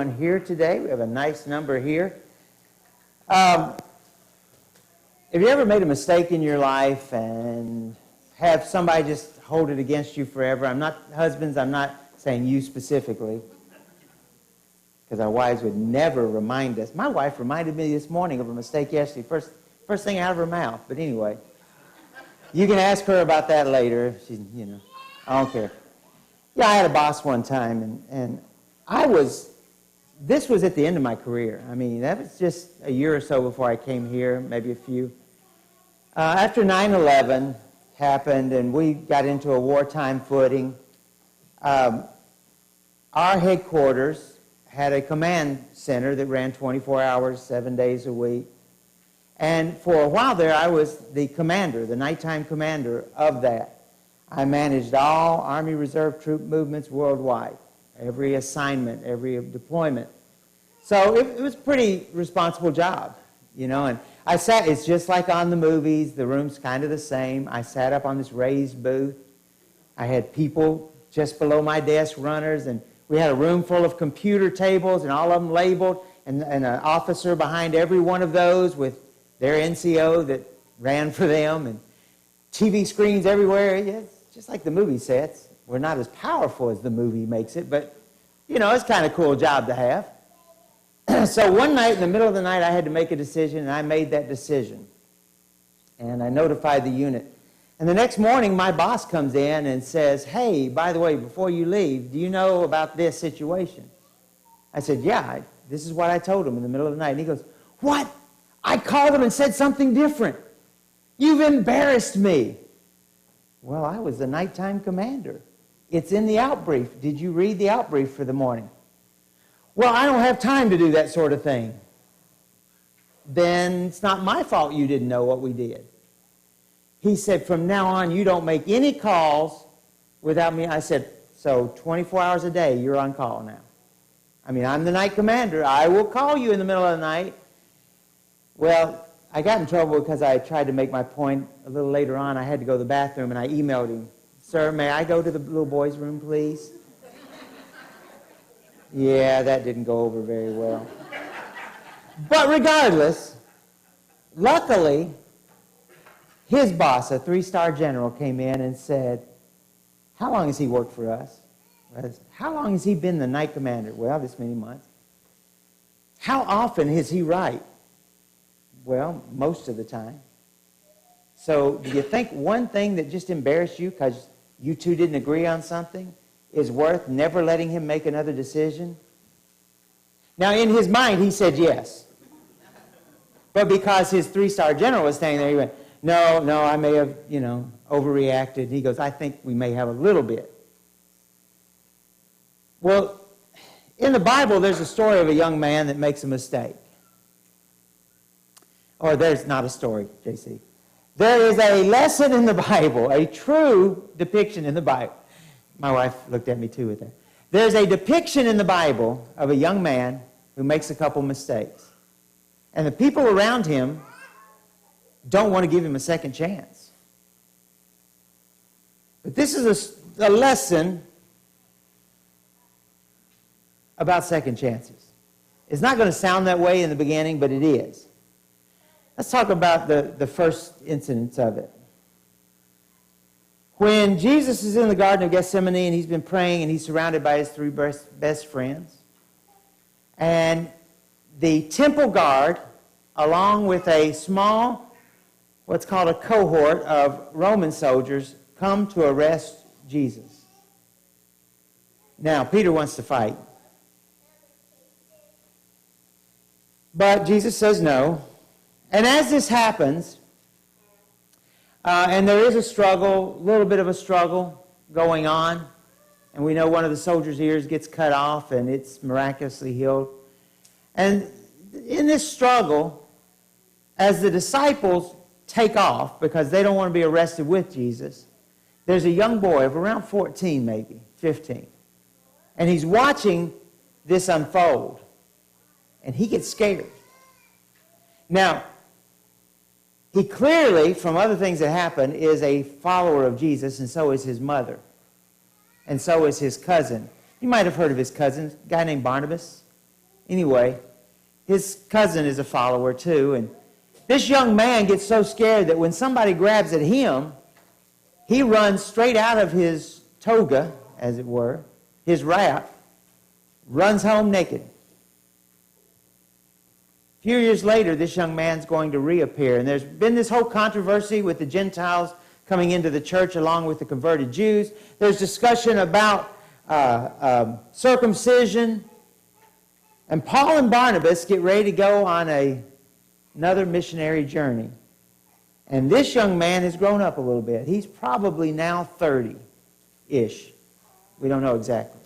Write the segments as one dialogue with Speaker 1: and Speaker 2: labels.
Speaker 1: Here today. We have a nice number here. Have you ever made a mistake in your life and have somebody just hold it against you forever? I'm not saying you specifically, because our wives would never remind us. My wife reminded me this morning of a mistake yesterday, first thing out of her mouth. But anyway, you can ask her about that later. I don't care. Yeah, I had a boss one time, and this was at the end of my career. I mean, that was just a year or so before I came here, maybe a few. After 9/11 happened and we got into a wartime footing, our headquarters had a command center that ran 24 hours, 7 days a week. And for a while there, I was the commander, the nighttime commander of that. I managed all Army Reserve troop movements worldwide. Every assignment, every deployment. So it was a pretty responsible job, and it's just like on the movies, the room's kind of the same. I sat up on this raised booth. I had people just below my desk, runners, and we had a room full of computer tables and all of them labeled, and an officer behind every one of those with their NCO that ran for them, and TV screens everywhere. Yeah, just like the movie sets. We're not as powerful as the movie makes it, but, it's kind of a cool job to have. So one night, in the middle of the night, I had to make a decision, and I made that decision. And I notified the unit. And the next morning, my boss comes in and says, "Hey, by the way, before you leave, do you know about this situation?" I said, "Yeah, this is what I told him in the middle of the night." And he goes, "What? I called him and said something different. You've embarrassed me." Well, I was the nighttime commander. It's in the outbrief. Did you read the outbrief for the morning? Well, I don't have time to do that sort of thing. Then it's not my fault you didn't know what we did. He said, "From now on, you don't make any calls without me." I said, "So 24 hours a day, you're on call now. I mean, I'm the night commander. I will call you in the middle of the night." Well, I got in trouble because I tried to make my point a little later on. I had to go to the bathroom, and I emailed him, "Sir, may I go to the little boy's room, please?" Yeah, that didn't go over very well. But regardless, luckily, his boss, a 3-star general, came in and said, "How long has he worked for us?" "How long has he been the night commander?" "Well, this many months." "How often is he right?" "Well, most of the time." "So do you think one thing that just embarrassed you because you two didn't agree on something is worth never letting him make another decision?" Now, in his mind, he said yes. But because his 3-star general was standing there, he went, no, I may have, overreacted. He goes, "I think we may have a little bit." Well, in the Bible, there's a story of a young man that makes a mistake. Or there's not a story, JC. There is a lesson in the Bible, a true depiction in the Bible. My wife looked at me too with that. There's a depiction in the Bible of a young man who makes a couple mistakes. And the people around him don't want to give him a second chance. But this is a lesson about second chances. It's not going to sound that way in the beginning, but it is. Let's talk about the first incidence of it. When Jesus is in the Garden of Gethsemane and he's been praying and he's surrounded by his 3 best friends, and the temple guard, along with a small, what's called a cohort of Roman soldiers, come to arrest Jesus. Now, Peter wants to fight. But Jesus says no. And as this happens, and there is a struggle, a little bit of a struggle going on, and we know one of the soldiers' ears gets cut off and it's miraculously healed. And in this struggle, as the disciples take off because they don't want to be arrested with Jesus, there's a young boy of around 14 maybe, 15. And he's watching this unfold. And he gets scared. Now, he clearly, from other things that happen, is a follower of Jesus, and so is his mother. And so is his cousin. You might have heard of his cousin, a guy named Barnabas. Anyway, his cousin is a follower too, and this young man gets so scared that when somebody grabs at him, he runs straight out of his toga, as it were, his wrap, runs home naked. A few years later, this young man's going to reappear, and there's been this whole controversy with the Gentiles coming into the church along with the converted Jews. There's discussion about circumcision, and Paul and Barnabas get ready to go on another missionary journey. And this young man has grown up a little bit. He's probably now 30-ish. We don't know exactly.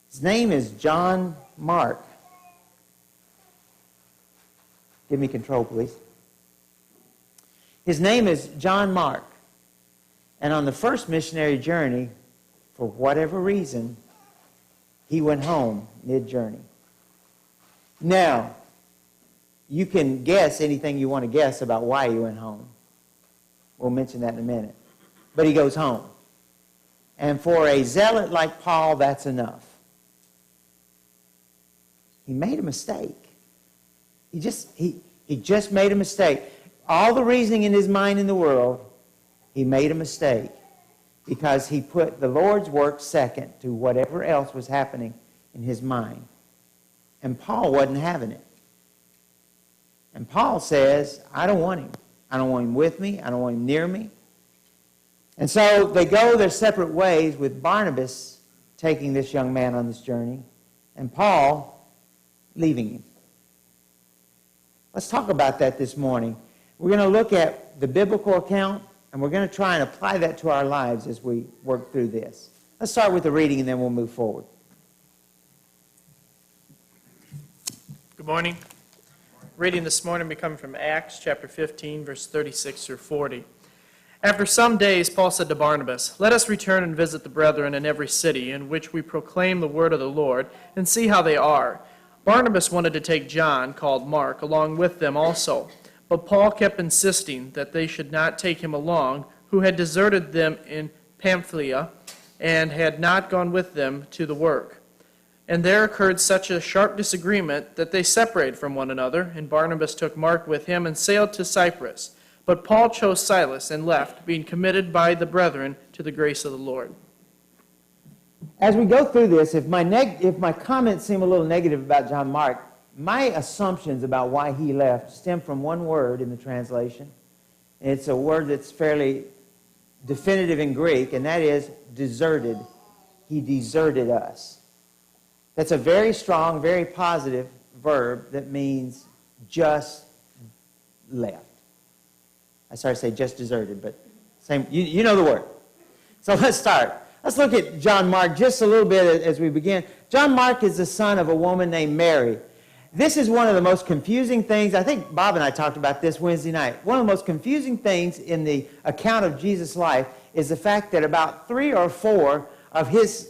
Speaker 1: His name is John Mark. Give me control, please. His name is John Mark. And on the first missionary journey, for whatever reason, he went home mid-journey. Now, you can guess anything you want to guess about why he went home. We'll mention that in a minute. But he goes home. And for a zealot like Paul, that's enough. He made a mistake. He just made a mistake. All the reasoning in his mind in the world, he made a mistake because he put the Lord's work second to whatever else was happening in his mind. And Paul wasn't having it. And Paul says, I don't want him. I don't want him with me. I don't want him near me. And so they go their separate ways, with Barnabas taking this young man on this journey and Paul leaving him. Let's talk about that this morning. We're going to look at the biblical account, and we're going to try and apply that to our lives as we work through this. Let's start with the reading, and then we'll move forward.
Speaker 2: Good morning. Reading this morning, we come from Acts chapter 15, verse 36 through 40. After some days, Paul said to Barnabas, "Let us return and visit the brethren in every city in which we proclaim the word of the Lord, and see how they are." Barnabas wanted to take John, called Mark, along with them also. But Paul kept insisting that they should not take him along, who had deserted them in Pamphylia and had not gone with them to the work. And there occurred such a sharp disagreement that they separated from one another, and Barnabas took Mark with him and sailed to Cyprus. But Paul chose Silas and left, being committed by the brethren to the grace of the Lord.
Speaker 1: As we go through this, if my comments seem a little negative about John Mark, my assumptions about why he left stem from one word in the translation. It's a word that's fairly definitive in Greek, and that is deserted. He deserted us. That's a very strong, very positive verb that means just left. I started to say just deserted, but same. You know the word. So let's start. Let's look at John Mark just a little bit as we begin. John Mark is the son of a woman named Mary. This is one of the most confusing things. I think Bob and I talked about this Wednesday night. One of the most confusing things in the account of Jesus' life is the fact that about 3 or 4 of his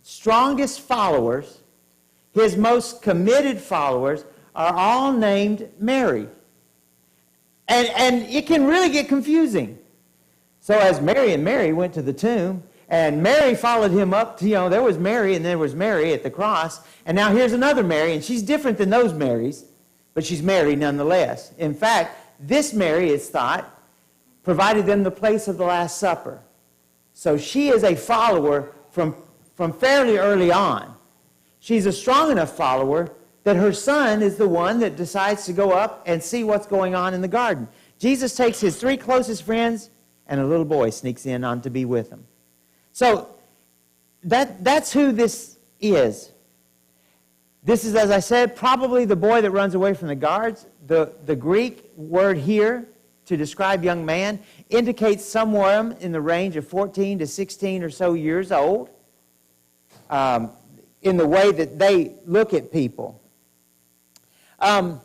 Speaker 1: strongest followers, his most committed followers, are all named Mary. And it can really get confusing. So as Mary and Mary went to the tomb, and Mary followed him up to, there was Mary and there was Mary at the cross. And now here's another Mary, and she's different than those Marys, but she's Mary nonetheless. In fact, this Mary, it's thought, provided them the place of the Last Supper. So she is a follower from fairly early on. She's a strong enough follower that her son is the one that decides to go up and see what's going on in the garden. Jesus takes his 3 closest friends, and a little boy sneaks in on to be with him. So that's who this is. This is, as I said, probably the boy that runs away from the guards. The Greek word here to describe young man indicates somewhere in the range of 14 to 16 or so years old, in the way that they look at people. I'm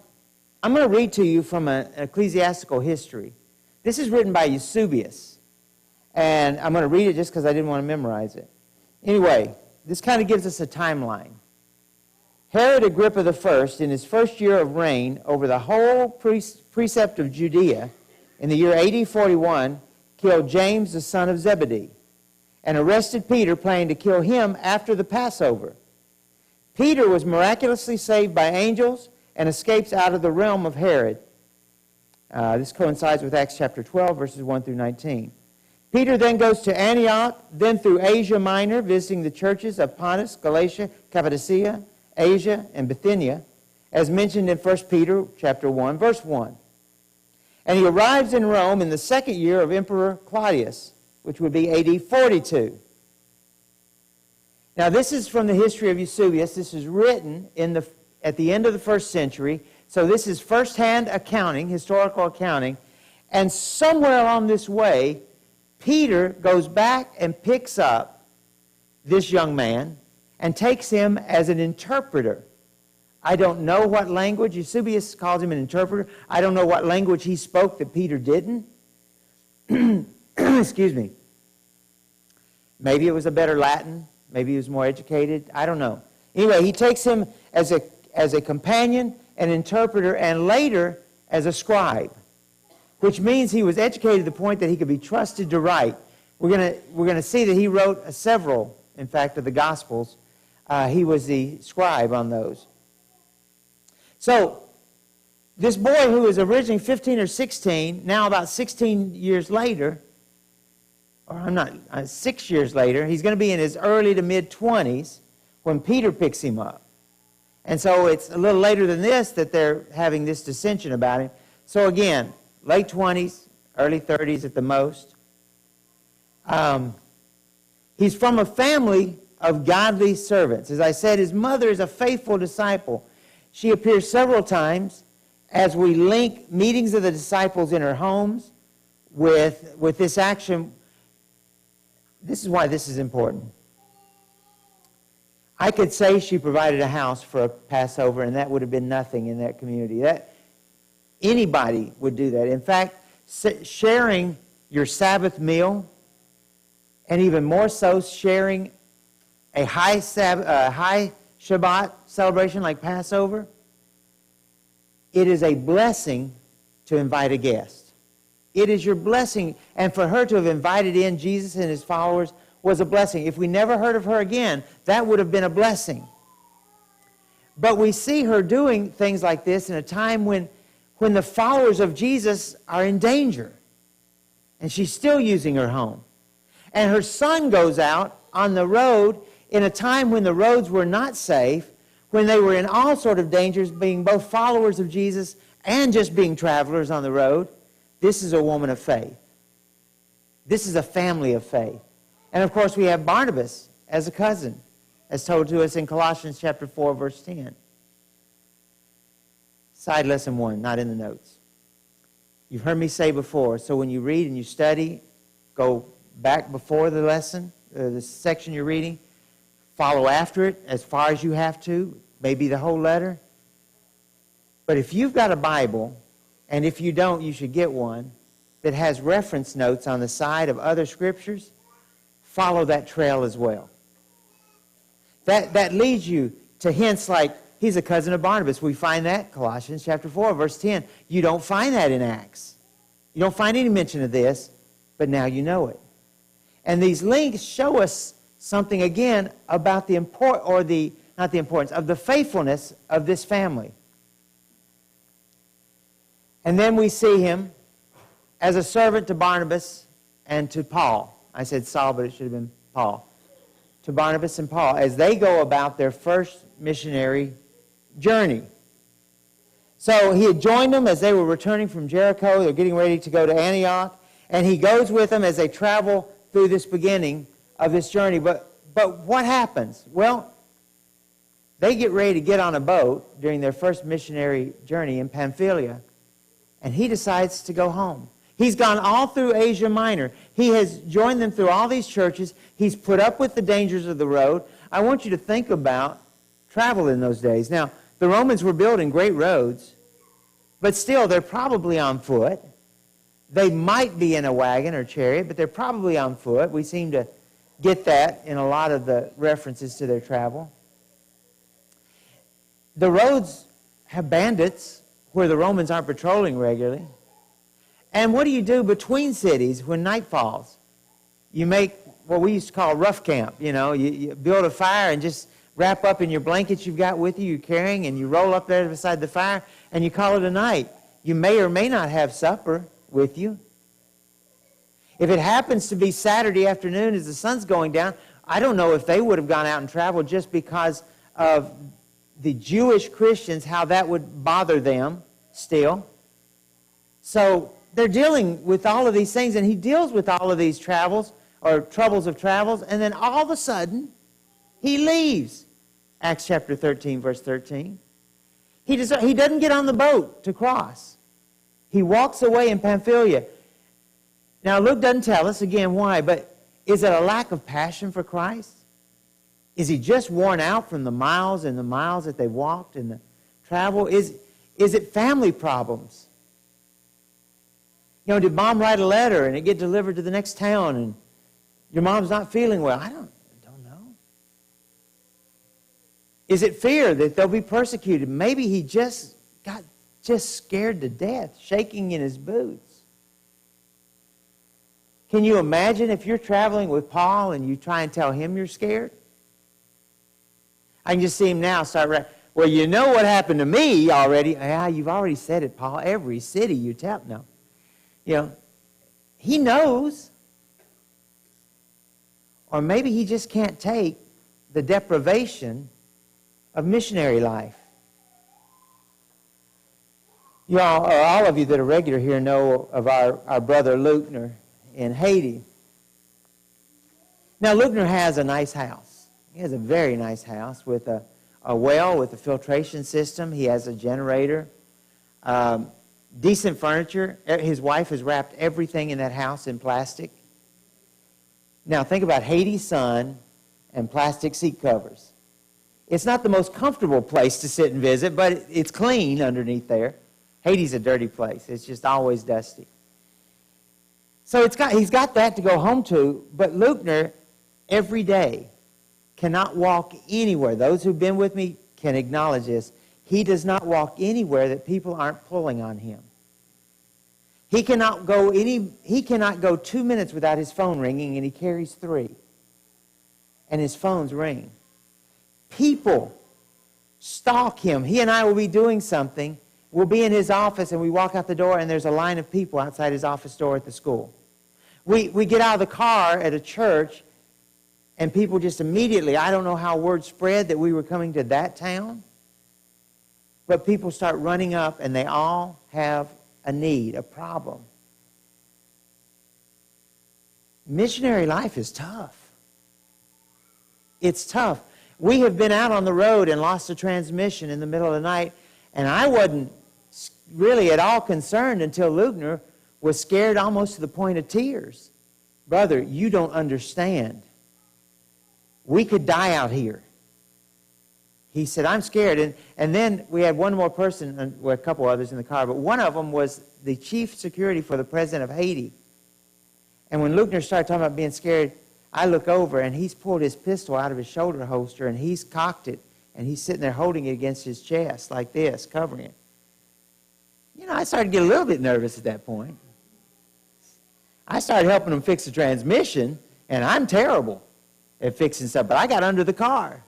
Speaker 1: going to read to you from an ecclesiastical history. This is written by Eusebius. And I'm going to read it just because I didn't want to memorize it. Anyway, this kind of gives us a timeline. Herod Agrippa I, in his first year of reign over the whole precept of Judea, in the year AD 41, killed James the son of Zebedee, and arrested Peter, planning to kill him after the Passover. Peter was miraculously saved by angels and escapes out of the realm of Herod. This coincides with Acts chapter 12, verses 1 through 19. Peter then goes to Antioch, then through Asia Minor, visiting the churches of Pontus, Galatia, Cappadocia, Asia, and Bithynia, as mentioned in 1 Peter chapter 1, verse 1. And he arrives in Rome in the second year of Emperor Claudius, which would be AD 42. Now, this is from the history of Eusebius. This is written at the end of the first century. So this is first-hand accounting, historical accounting. And somewhere along this way, Peter goes back and picks up this young man and takes him as an interpreter. I don't know what language. Eusebius calls him an interpreter. I don't know what language he spoke that Peter didn't. Excuse me. Maybe it was a better Latin. Maybe he was more educated. I don't know. Anyway, he takes him as a companion, an interpreter, and later as a scribe, which means he was educated to the point that he could be trusted to write. We're going to see that he wrote several, in fact, of the Gospels. He was the scribe on those. So, this boy who was originally 15 or 16, now about 16 years later, or 6 years later, he's going to be in his early to mid-20s when Peter picks him up. And so it's a little later than this that they're having this dissension about him. So again, late 20s, early 30s at the most. He's from a family of godly servants. As I said, his mother is a faithful disciple. She appears several times as we link meetings of the disciples in her homes with this action. This is why this is important. I could say she provided a house for a Passover, and that would have been nothing in that community. Anybody would do that. In fact, sharing your Sabbath meal, and even more so, sharing a high Shabbat celebration like Passover, it is a blessing to invite a guest. It is your blessing. And for her to have invited in Jesus and his followers was a blessing. If we never heard of her again, that would have been a blessing. But we see her doing things like this in a time when the followers of Jesus are in danger. And she's still using her home. And her son goes out on the road in a time when the roads were not safe, when they were in all sort of dangers, being both followers of Jesus and just being travelers on the road. This is a woman of faith. This is a family of faith. And of course we have Barnabas as a cousin, as told to us in Colossians chapter 4, verse 10. Side lesson 1, not in the notes. You've heard me say before, so when you read and you study, go back before the lesson, the section you're reading, follow after it as far as you have to, maybe the whole letter. But if you've got a Bible, and if you don't, you should get one, that has reference notes on the side of other scriptures, follow that trail as well. That leads you to hints like, he's a cousin of Barnabas. We find that Colossians chapter 4, verse 10. You don't find that in Acts. You don't find any mention of this, but now you know it. And these links show us something again about the importance of the faithfulness of this family. And then we see him as a servant to Barnabas and to Paul. I said Saul, but it should have been Paul. To Barnabas and Paul as they go about their first missionary journey. So he had joined them as they were returning from Jericho. They're getting ready to go to Antioch. And he goes with them as they travel through this beginning of this journey. But what happens? Well, they get ready to get on a boat during their first missionary journey in Pamphylia. And he decides to go home. He's gone all through Asia Minor. He has joined them through all these churches. He's put up with the dangers of the road. I want you to think about travel in those days. Now, the Romans were building great roads, but still, they're probably on foot. They might be in a wagon or chariot, but they're probably on foot. We seem to get that in a lot of the references to their travel. The roads have bandits where the Romans aren't patrolling regularly. And what do you do between cities when night falls? You make what we used to call rough camp. You build a fire and just wrap up in your blankets you've got with you, you're carrying, and you roll up there beside the fire, and you call it a night. You may or may not have supper with you. If it happens to be Saturday afternoon as the sun's going down, I don't know if they would have gone out and traveled just because of the Jewish Christians, how that would bother them still. So they're dealing with all of these things, and he deals with all of these travels or troubles of travels, and then all of a sudden, he leaves. Acts chapter 13, verse 13. He doesn't get on the boat to cross. He walks away in Pamphylia. Now, Luke doesn't tell us, again, why, but is it a lack of passion for Christ? Is he just worn out from the miles and the miles that they walked and the travel? Is it family problems? You know, did mom write a letter and it get delivered to the next town and your mom's not feeling well? I don't know. Is it fear that they'll be persecuted? Maybe he just got scared to death, shaking in his boots. Can you imagine if you're traveling with Paul and you try and tell him you're scared? I can just see him now start, well, you know what happened to me already. Yeah, you've already said it, Paul. Every city you tell. No. You know, he knows. Or maybe he just can't take the deprivation of missionary life. You all, or all of you that are regular here know of our brother Luckner in Haiti. Now, Luckner has a nice house. He has a very nice house with a well with a filtration system. He has a generator, decent furniture. His wife has wrapped everything in that house in plastic. Now, think about Haiti's sun and plastic seat covers. It's not the most comfortable place to sit and visit, but it's clean underneath there. Haiti's a dirty place. It's just always dusty. So he's got that to go home to, but Luckner, every day, cannot walk anywhere. Those who've been with me can acknowledge this. He does not walk anywhere that people aren't pulling on him. He cannot go 2 minutes without his phone ringing, and he carries 3. And his phones ring. People stalk him. He and I will be doing something. We'll be in his office, and we walk out the door, and there's a line of people outside his office door at the school. We get out of the car at a church, and people just immediately, I don't know how word spread that we were coming to that town, but people start running up, and they all have a need, a problem. Missionary life is tough. It's tough. We have been out on the road and lost a transmission in the middle of the night, and I wasn't really at all concerned until Luckner was scared almost to the point of tears. Brother, you don't understand. We could die out here. He said, I'm scared. And then we had one more person, well, a couple others in the car, but one of them was the chief security for the president of Haiti. And when Luckner started talking about being scared, I look over, and he's pulled his pistol out of his shoulder holster, and he's cocked it, and he's sitting there holding it against his chest like this, covering it. You know, I started to get a little bit nervous at that point. I started helping him fix the transmission, and I'm terrible at fixing stuff, but I got under the car.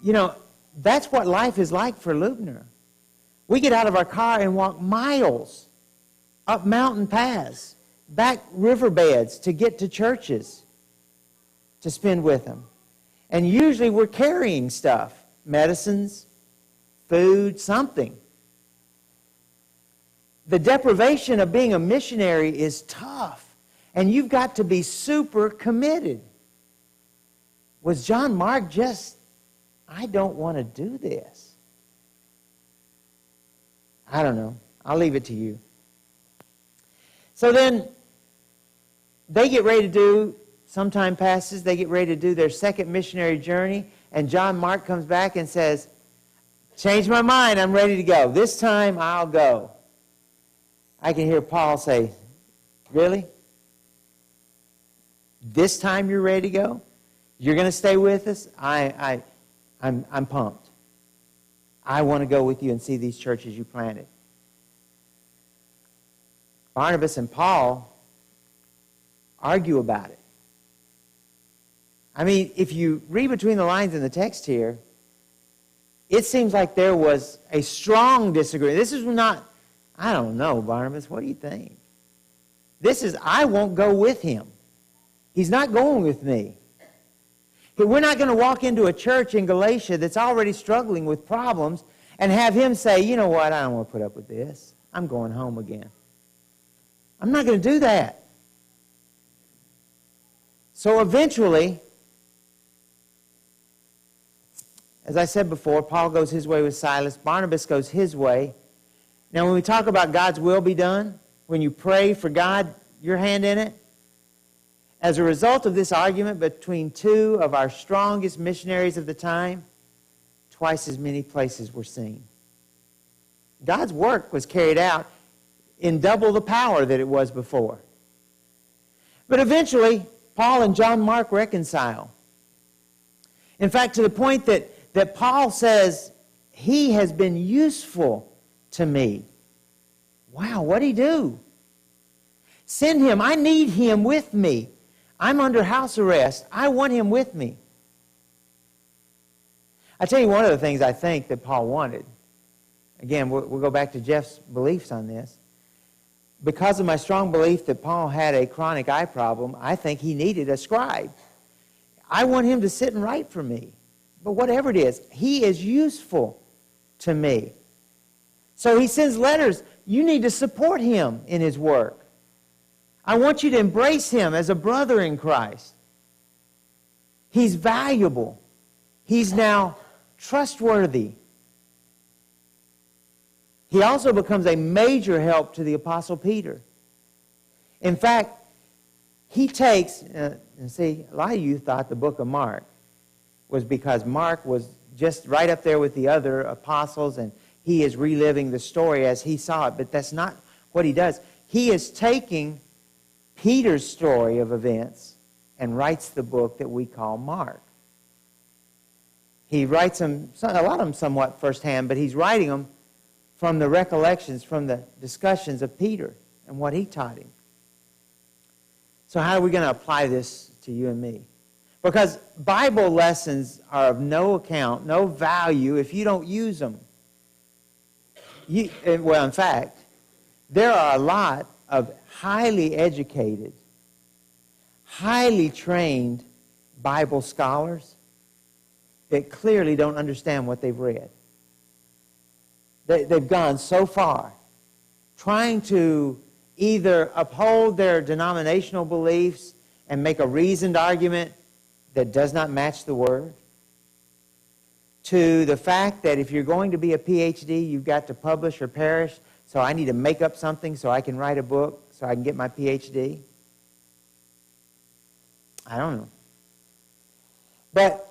Speaker 1: You know, that's what life is like for Luckner. We get out of our car and walk miles up mountain paths, back riverbeds to get to churches to spend with them. And usually we're carrying stuff, medicines, food, something. The deprivation of being a missionary is tough, and you've got to be super committed. Was John Mark just, I don't want to do this? I don't know. I'll leave it to you. So then, they get ready to do, some time passes, they get ready to do their second missionary journey, and John Mark comes back and says, changed my mind, I'm ready to go. This time, I'll go. I can hear Paul say, really? This time you're ready to go? You're going to stay with us? I'm pumped. I want to go with you and see these churches you planted. Barnabas and Paul argue about it. I mean, if you read between the lines in the text here, it seems like there was a strong disagreement. This is not, I don't know, Barnabas, what do you think? This is, I won't go with him. He's not going with me. But we're not going to walk into a church in Galatia that's already struggling with problems and have him say, you know what, I don't want to put up with this. I'm going home again. I'm not going to do that. So eventually, as I said before, Paul goes his way with Silas. Barnabas goes his way. Now, when we talk about God's will be done, when you pray for God, your hand in it, as a result of this argument between two of our strongest missionaries of the time, twice as many places were seen. God's work was carried out in double the power that it was before. But eventually, Paul and John Mark reconcile. In fact, to the point that Paul says, he has been useful to me. Wow, what'd he do? Send him. I need him with me. I'm under house arrest. I want him with me. I tell you one of the things I think that Paul wanted. Again, we'll go back to Jeff's beliefs on this. Because of my strong belief that Paul had a chronic eye problem, I think he needed a scribe. I want him to sit and write for me. But whatever it is, he is useful to me. So he sends letters. You need to support him in his work. I want you to embrace him as a brother in Christ. He's valuable. He's now trustworthy. He also becomes a major help to the Apostle Peter. In fact, he takes, and see, a lot of you thought the book of Mark was because Mark was just right up there with the other apostles and he is reliving the story as he saw it, but that's not what he does. He is taking Peter's story of events and writes the book that we call Mark. He writes them, a lot of them somewhat firsthand, but he's writing them from the recollections, from the discussions of Peter and what he taught him. So how are we going to apply this to you and me? Because Bible lessons are of no account, no value if you don't use them. Well, in fact, there are a lot of highly educated, highly trained Bible scholars that clearly don't understand what they've read. They've gone so far trying to either uphold their denominational beliefs and make a reasoned argument that does not match the Word, to the fact that if you're going to be a PhD, you've got to publish or perish, so I need to make up something so I can write a book so I can get my PhD. I don't know. But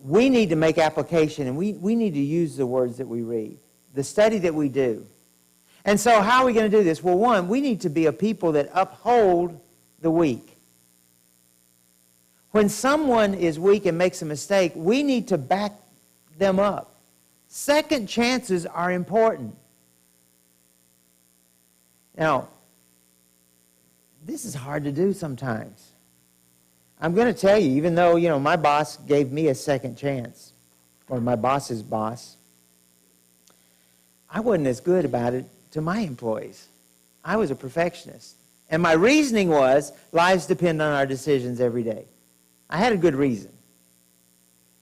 Speaker 1: we need to make application, and we need to use the words that we read, the study that we do. And so how are we going to do this? Well, one, we need to be a people that uphold the weak. When someone is weak and makes a mistake, we need to back them up. Second chances are important. Now, this is hard to do sometimes. I'm going to tell you, even though, my boss gave me a second chance, or my boss's boss, I wasn't as good about it to my employees. I was a perfectionist. And my reasoning was, lives depend on our decisions every day. I had a good reason.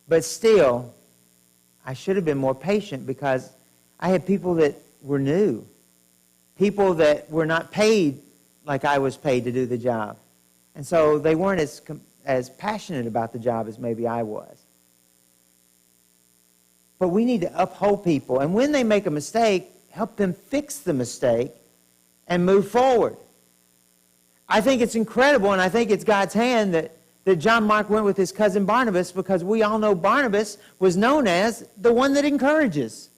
Speaker 1: But still, I should have been more patient because I had people that were new. People that were not paid like I was paid to do the job. And so they weren't as passionate about the job as maybe I was. But we need to uphold people. And when they make a mistake, help them fix the mistake and move forward. I think it's incredible, and I think it's God's hand that John Mark went with his cousin Barnabas, because we all know Barnabas was known as the one that encourages.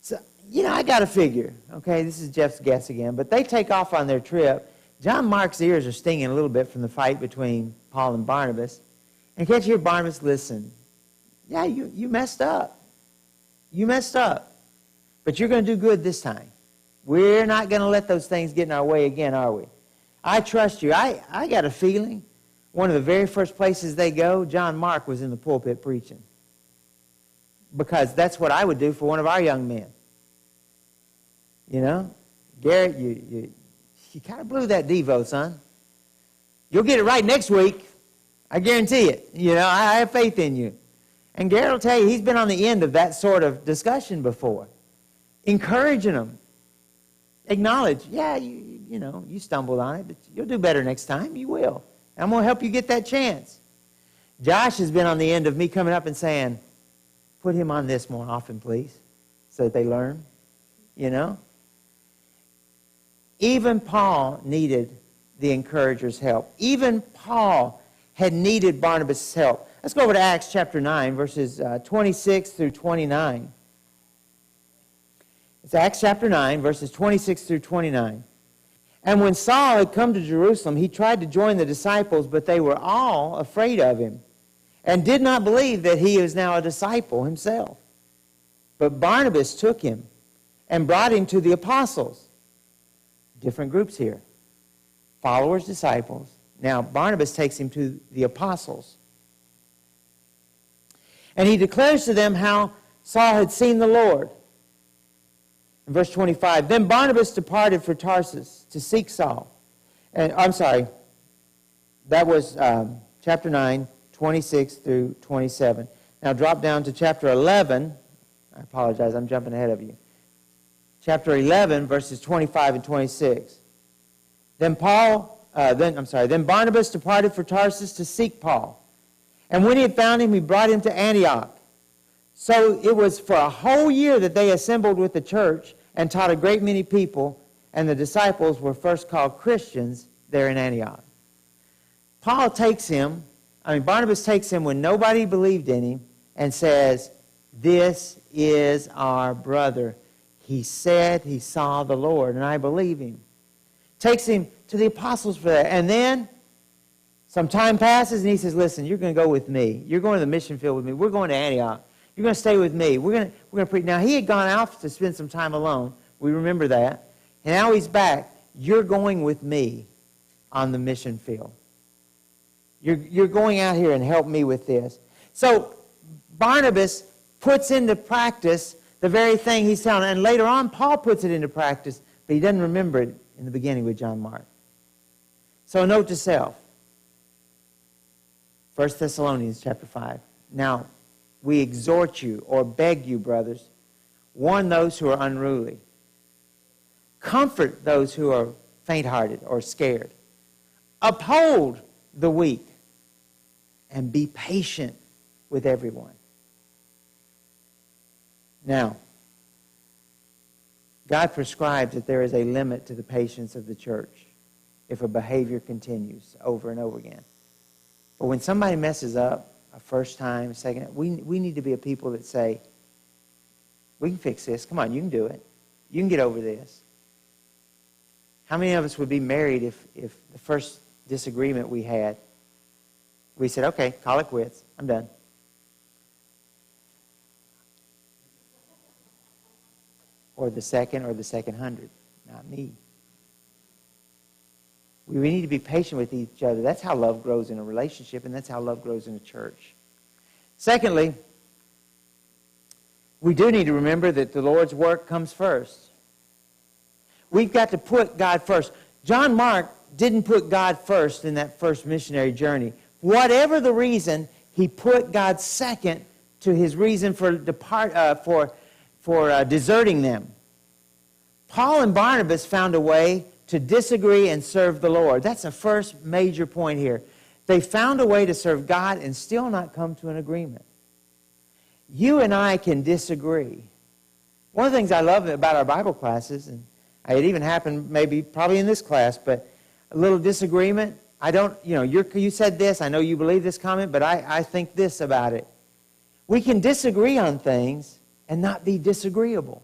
Speaker 1: So, I got to figure, okay, this is Jeff's guess again, but they take off on their trip. John Mark's ears are stinging a little bit from the fight between Paul and Barnabas. And can't you hear Barnabas? Listen, yeah, you messed up. You messed up. But you're going to do good this time. We're not going to let those things get in our way again, are we? I trust you. I got a feeling one of the very first places they go, John Mark was in the pulpit preaching. Because that's what I would do for one of our young men. You know? Garrett, you kind of blew that Devo, son. You'll get it right next week. I guarantee it. You know, I have faith in you. And Garrett will tell you, he's been on the end of that sort of discussion before. Encouraging them. Acknowledge, yeah, you know, you stumbled on it, but you'll do better next time. You will. And I'm going to help you get that chance. Josh has been on the end of me coming up and saying, put him on this more often, please, so that they learn, you know. Even Paul needed the encourager's help. Even Paul had needed Barnabas' help. Let's go over to Acts chapter 9, verses 26 through 29. It's Acts chapter 9, verses 26 through 29. And when Saul had come to Jerusalem, he tried to join the disciples, but they were all afraid of him and did not believe that he was now a disciple himself. But Barnabas took him and brought him to the apostles. Different groups here. Followers, disciples. Now, Barnabas takes him to the apostles. And he declares to them how Saul had seen the Lord. In verse 25, then Barnabas departed for Tarsus to seek Saul. And I'm sorry, that was chapter 9, 26 through 27. Now drop down to chapter 11. I apologize, I'm jumping ahead of you. Chapter 11, verses 25 and 26. Then Barnabas departed for Tarsus to seek Paul. And when he had found him, he brought him to Antioch. So it was for a whole year that they assembled with the church and taught a great many people, and the disciples were first called Christians there in Antioch. Barnabas takes him when nobody believed in him and says, this is our brother. He said he saw the Lord, and I believe him. Takes him to the apostles for that. And then some time passes, and he says, listen, you're going to go with me. You're going to the mission field with me. We're going to Antioch. You're going to stay with me. We're going to preach. Now, he had gone out to spend some time alone. We remember that. And now he's back. You're going with me on the mission field. You're going out here and help me with this. So Barnabas puts into practice the very thing he's telling. And later on, Paul puts it into practice, but he doesn't remember it in the beginning with John Mark. So note to self. 1 Thessalonians chapter 5. Now, we exhort you or beg you, brothers, warn those who are unruly. Comfort those who are faint-hearted or scared. Uphold the weak. And be patient with everyone. Now, God prescribes that there is a limit to the patience of the church if a behavior continues over and over again. But when somebody messes up a first time, second, we need to be a people that say, we can fix this. Come on, you can do it. You can get over this. How many of us would be married if the first disagreement we had, we said, okay, call it quits. I'm done. Or the second 100. Not me. We need to be patient with each other. That's how love grows in a relationship, and that's how love grows in a church. Secondly, we do need to remember that the Lord's work comes first. We've got to put God first. John Mark didn't put God first in that first missionary journey. Whatever the reason, he put God second to his reason for deserting them. Paul and Barnabas found a way to disagree and serve the Lord. That's the first major point here. They found a way to serve God and still not come to an agreement. You and I can disagree. One of the things I love about our Bible classes, and it even happened probably in this class, but a little disagreement. You said this, I know you believe this comment, but I think this about it. We can disagree on things and not be disagreeable.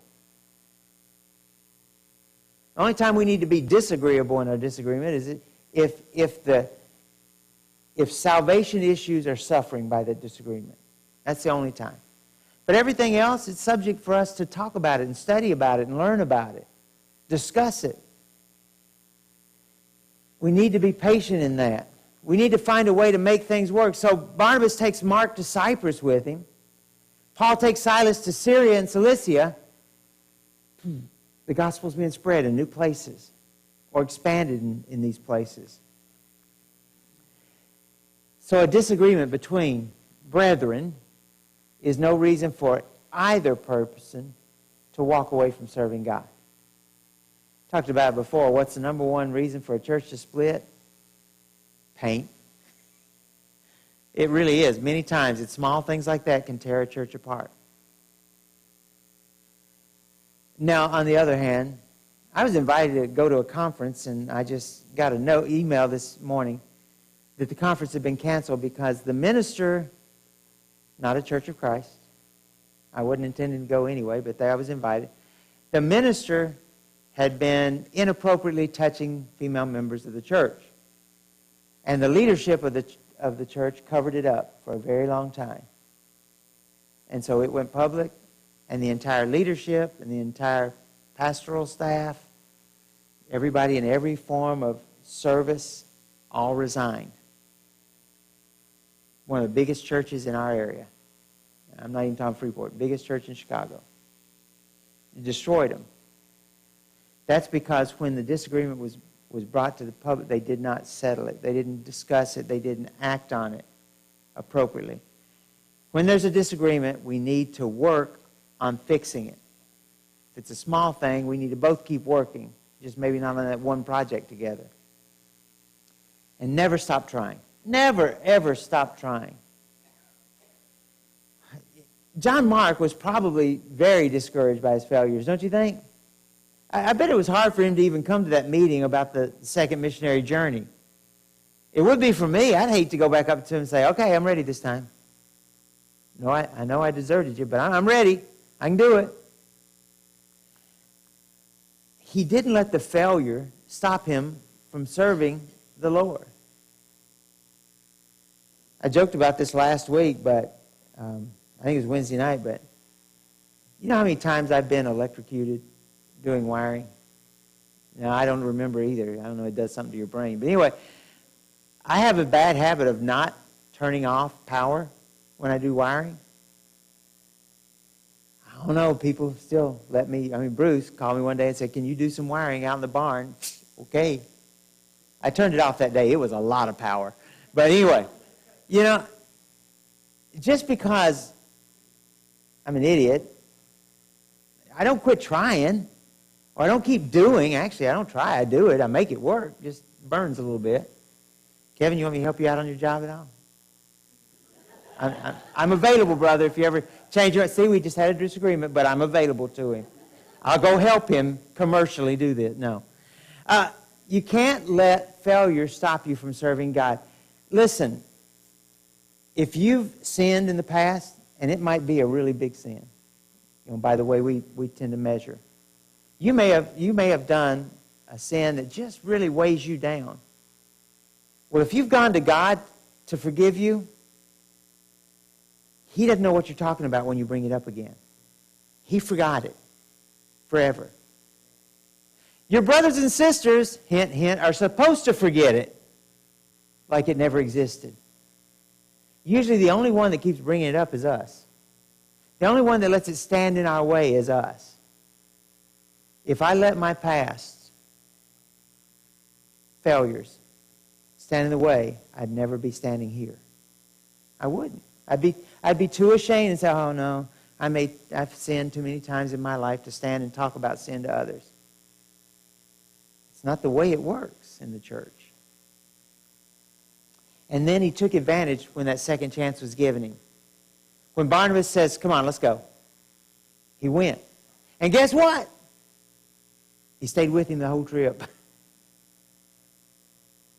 Speaker 1: The only time we need to be disagreeable in our disagreement is if salvation issues are suffering by the disagreement. That's the only time. But everything else, it's subject for us to talk about it and study about it and learn about it. Discuss it. We need to be patient in that. We need to find a way to make things work. So Barnabas takes Mark to Cyprus with him. Paul takes Silas to Syria and Cilicia. The gospel's being spread in new places or expanded in these places. So a disagreement between brethren is no reason for either person to walk away from serving God. Talked about it before. What's the number one reason for a church to split? Pain. It really is. Many times, it's small things like that can tear a church apart. Now, on the other hand, I was invited to go to a conference, and I just got a email this morning that the conference had been canceled because the minister, not a Church of Christ, I wasn't intending to go anyway, but I was invited. The minister had been inappropriately touching female members of the church. And the leadership of the church covered it up for a very long time. And so it went public, and the entire leadership and the entire pastoral staff, everybody in every form of service, all resigned. One of the biggest churches in our area. I'm not even talking Freeport. Biggest church in Chicago. It destroyed them. That's because when the disagreement was brought to the public, they did not settle it. They didn't discuss it. They didn't act on it appropriately. When there's a disagreement, we need to work on fixing it. If it's a small thing, we need to both keep working, just maybe not on that one project together. And never stop trying. Never, ever stop trying. John Mark was probably very discouraged by his failures, don't you think? I bet it was hard for him to even come to that meeting about the second missionary journey. It would be for me. I'd hate to go back up to him and say, okay, I'm ready this time. No, I know I deserted you, but I'm ready. I can do it. He didn't let the failure stop him from serving the Lord. I joked about this last week, but I think it was Wednesday night, but you know how many times I've been electrocuted doing wiring? Now, I don't remember either. I don't know, it does something to your brain. But anyway, I have a bad habit of not turning off power when I do wiring. I don't know, people still let me, Bruce called me one day and said, can you do some wiring out in the barn? Okay. I turned it off that day. It was a lot of power. But anyway, you know, just because I'm an idiot, I don't quit trying, or I don't keep doing. Actually, I don't try. I do it. I make it work. Just burns a little bit. Kevin, you want me to help you out on your job at all? I'm available, brother, if you ever change your... See, we just had a disagreement, but I'm available to him. I'll go help him commercially do this. No. You can't let failure stop you from serving God. Listen, if you've sinned in the past, and it might be a really big sin, you know, by the way we tend to measure, you may have done a sin that just really weighs you down. Well, if you've gone to God to forgive you, He doesn't know what you're talking about when you bring it up again. He forgot it forever. Your brothers and sisters, hint, hint, are supposed to forget it like it never existed. Usually the only one that keeps bringing it up is us. The only one that lets it stand in our way is us. If I let my past failures stand in the way, I'd never be standing here. I wouldn't. I'd be too ashamed and say, oh no, I've sinned too many times in my life to stand and talk about sin to others. It's not the way it works in the church. And then he took advantage when that second chance was given him. When Barnabas says, come on, let's go, he went. And guess what? He stayed with him the whole trip.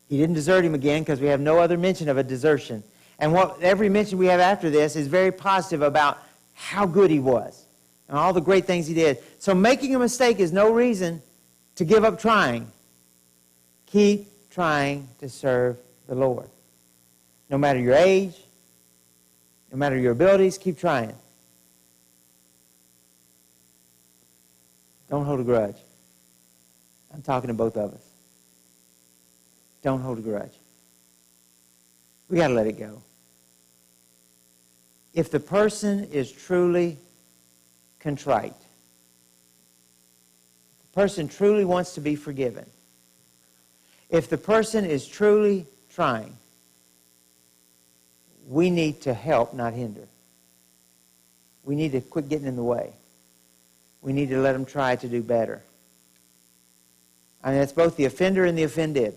Speaker 1: He didn't desert him again because we have no other mention of a desertion. And every mention we have after this is very positive about how good he was and all the great things he did. So making a mistake is no reason to give up trying. Keep trying to serve the Lord. No matter your age, no matter your abilities, keep trying. Don't hold a grudge. I'm talking to both of us. Don't hold a grudge. We got to let it go. If the person is truly contrite, if the person truly wants to be forgiven, if the person is truly trying, we need to help, not hinder. We need to quit getting in the way. We need to let them try to do better. I mean, it's both the offender and the offended.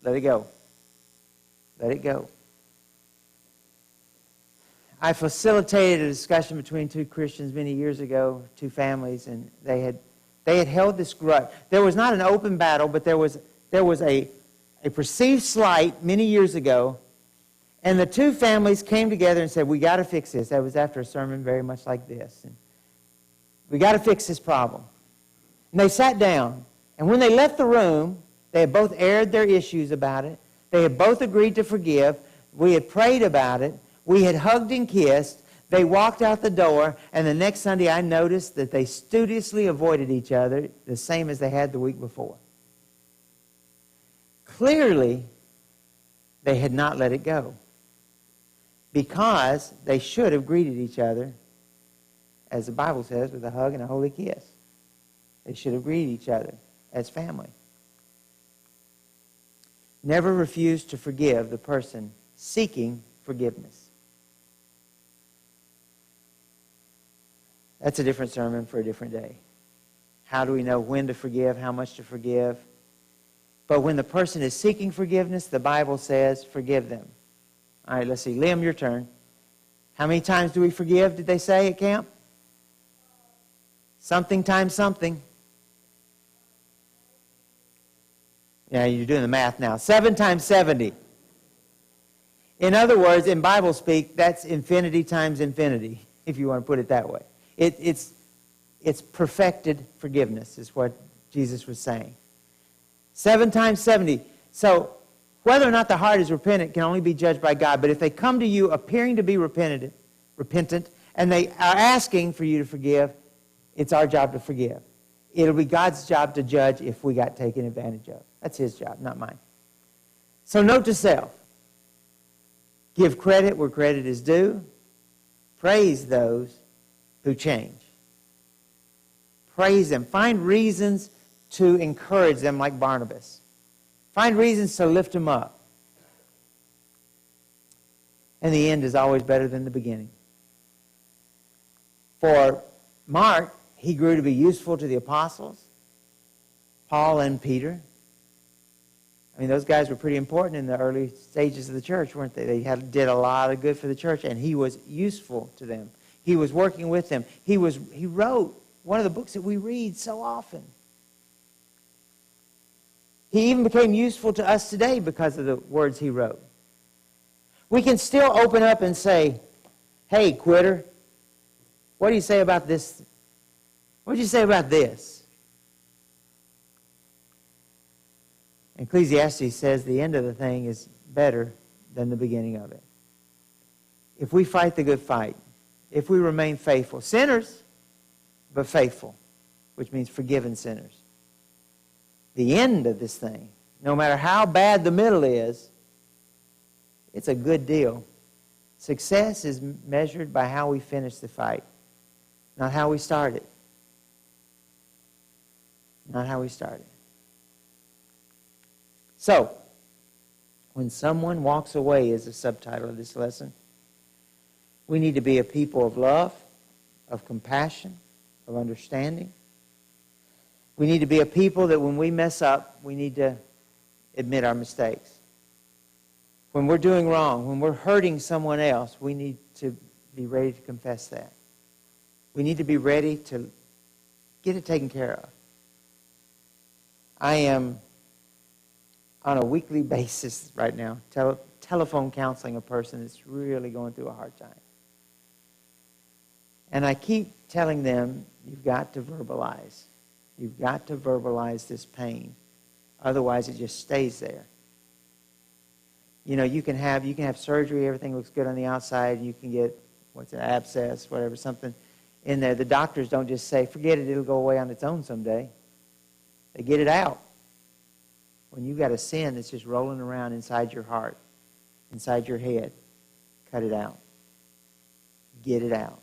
Speaker 1: Let it go. Let it go. I facilitated a discussion between two Christians many years ago, two families, and they had held this grudge. There was not an open battle, but there was a perceived slight many years ago, and the two families came together and said, we got to fix this. That was after a sermon very much like this. And we got to fix this problem. And they sat down, and when they left the room, they had both aired their issues about it. They had both agreed to forgive. We had prayed about it. We had hugged and kissed. They walked out the door, and the next Sunday I noticed that they studiously avoided each other, the same as they had the week before. Clearly, they had not let it go, because they should have greeted each other, as the Bible says, with a hug and a holy kiss. They should have greeted each other as family. Never refuse to forgive the person seeking forgiveness. That's a different sermon for a different day. How do we know when to forgive, how much to forgive? But when the person is seeking forgiveness, the Bible says, forgive them. All right, let's see. Liam, your turn. How many times do we forgive, did they say at camp? Something times something. Yeah, you're doing the math now. 7 times 70. In other words, in Bible speak, that's infinity times infinity, if you want to put it that way. It's perfected forgiveness, is what Jesus was saying. 7 times 70. So, whether or not the heart is repentant can only be judged by God. But if they come to you appearing to be repentant, and they are asking for you to forgive, it's our job to forgive. It'll be God's job to judge if we got taken advantage of. That's His job, not mine. So note to self. Give credit where credit is due. Praise those who change. Praise them. Find reasons to encourage them like Barnabas. Find reasons to lift them up. And the end is always better than the beginning. For Mark, he grew to be useful to the apostles, Paul and Peter. I mean, those guys were pretty important in the early stages of the church, weren't they? They did a lot of good for the church, and he was useful to them. He was working with them. He wrote one of the books that we read so often. He even became useful to us today because of the words he wrote. We can still open up and say, hey, quitter, what do you say about this? What do you say about this? Ecclesiastes says the end of the thing is better than the beginning of it. If we fight the good fight, if we remain faithful, sinners, but faithful, which means forgiven sinners, the end of this thing, no matter how bad the middle is, it's a good deal. Success is measured by how we finish the fight, not how we start it. Not how we started. So, when someone walks away is the subtitle of this lesson, we need to be a people of love, of compassion, of understanding. We need to be a people that when we mess up, we need to admit our mistakes. When we're doing wrong, when we're hurting someone else, we need to be ready to confess that. We need to be ready to get it taken care of. I am, on a weekly basis right now, telephone counseling a person that's really going through a hard time. And I keep telling them, you've got to verbalize. You've got to verbalize this pain. Otherwise, it just stays there. You know, you can have surgery, everything looks good on the outside, you can get, an abscess, whatever, something in there. The doctors don't just say, forget it, it'll go away on its own someday. They get it out. When you've got a sin that's just rolling around inside your heart, inside your head. Cut it out. Get it out.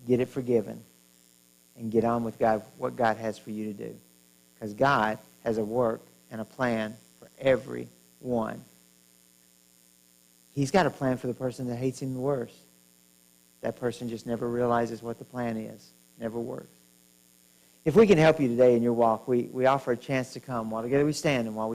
Speaker 1: Get it forgiven. And get on with God, what God has for you to do. Because God has a work and a plan for everyone. He's got a plan for the person that hates him the worst. That person just never realizes what the plan is. Never works. If we can help you today in your walk, we offer a chance to come. While together we stand and while we